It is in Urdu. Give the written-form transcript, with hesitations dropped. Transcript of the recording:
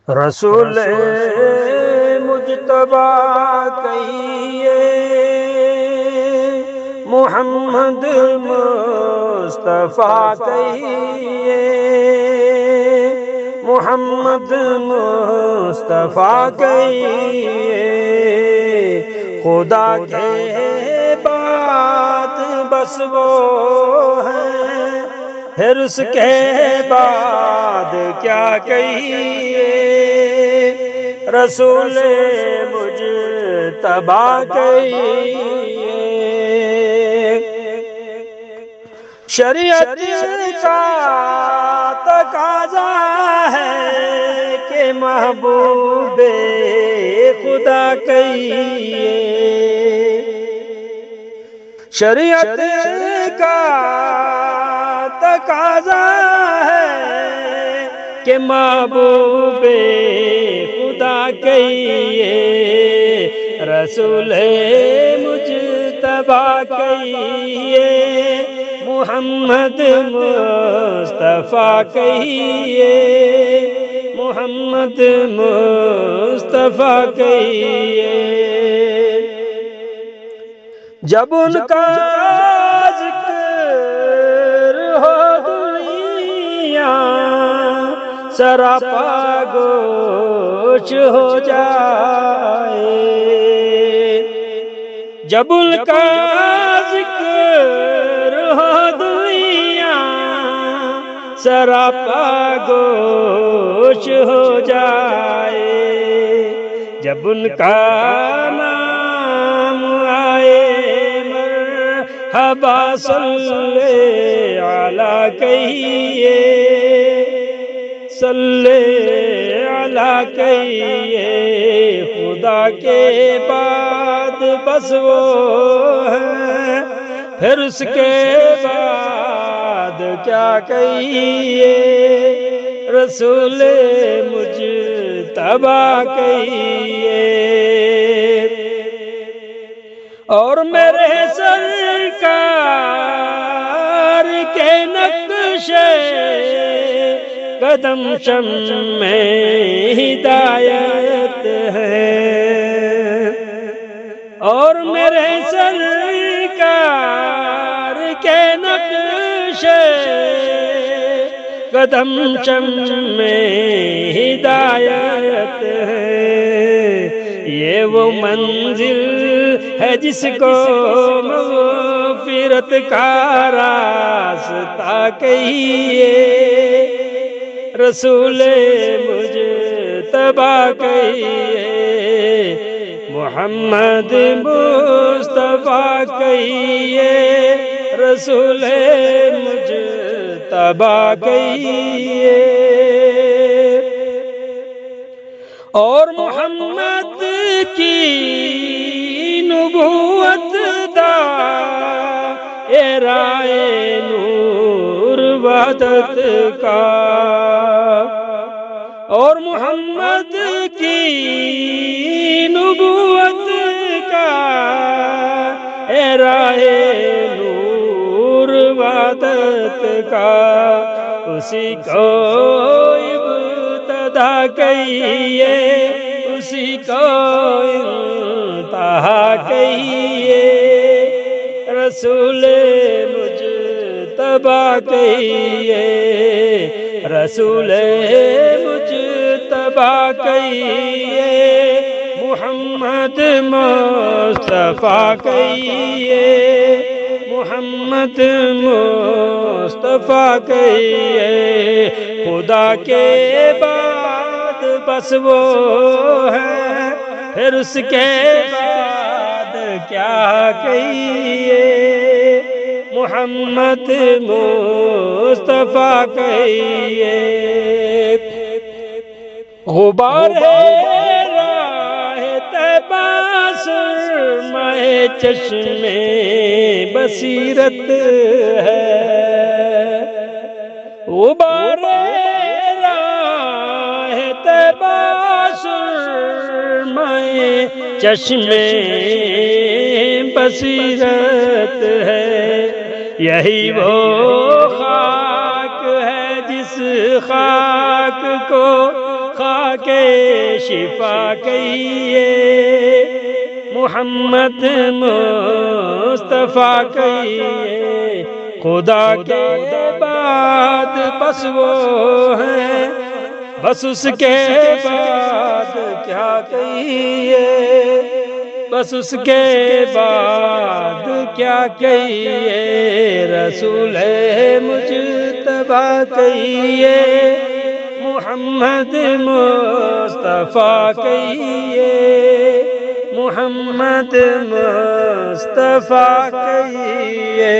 رسول مجتبی کہیے، محمد مصطفیٰ کہیے، محمد مصطفیٰ کہیے، خدا کے بعد بس وہ ہیں، پھر اس کے بعد کیا کہیے، رسول مجتبی کہیے۔ شریعت کا تقاضا ہے کہ محبوب خدا کہیے، شریعت کا تقاضا ہے کہ محبوب خدا کہیے، رسول مجتبی کہیے، محمد مصطفیٰ کہیے، محمد مصطفیٰ کہیے۔ جب ان کا ذکر ہو دنیا سراپا گوش ہو جائے، جب ان کا ذکر ہو دنیا سراپا گوش ہو جائے، جب ان کا نام آئے مرحبا صلی علی کہیے، صلی علی کہیے، خدا کے بعد بس وہ ہے، پھر اس کے بعد کیا کہیے، رسول مجتبی کہیے۔ اور میرے سرکار کے نقشے قدم شم میں ہدایت ہے، اور میرے سرکار کے نقشے قدم شم میں ہدایت ہے، یہ وہ منزل ہے جس کو مغفرت کا راستہ کہیے، رسول مجتبی کہیے، محمد مصطفیٰ کہیے، رسول مجتبی کہیے۔ اور محمد کی نبوت دائرۂ نور وحدت کا، اور محمد کی نبوت کا دائرۂ نور وحدت کا، اسی کو ابتدا کہیے، اسی کو انتہا کہیے، رسول مجتبی کہیے، رسول مجتبی کہیے، محمد مصطفیٰ کہیے، محمد مصطفیٰ کہیے، خدا کے بعد بس وہ ہے، پھر اس کے بعد کیا کہیے، محمد مصطفیٰ کہیے۔ غبار راہ طیبہ سرمۂ چشم بصیرت ہے، غبار راہ طیبہ سرمۂ چشم بصیرت ہے، یہی وہ خاک ہے جس خاک کو خاک کے شفا کہیے محمد مصطفیٰ کہیے خدا کے بعد بس وہ ہیں بس اس کے بعد کیا کہیے بس اس کے بعد کیا کہیے رسول مجتبی کہیے محمد مصطفیٰ کہیے محمد مصطفیٰ کہیے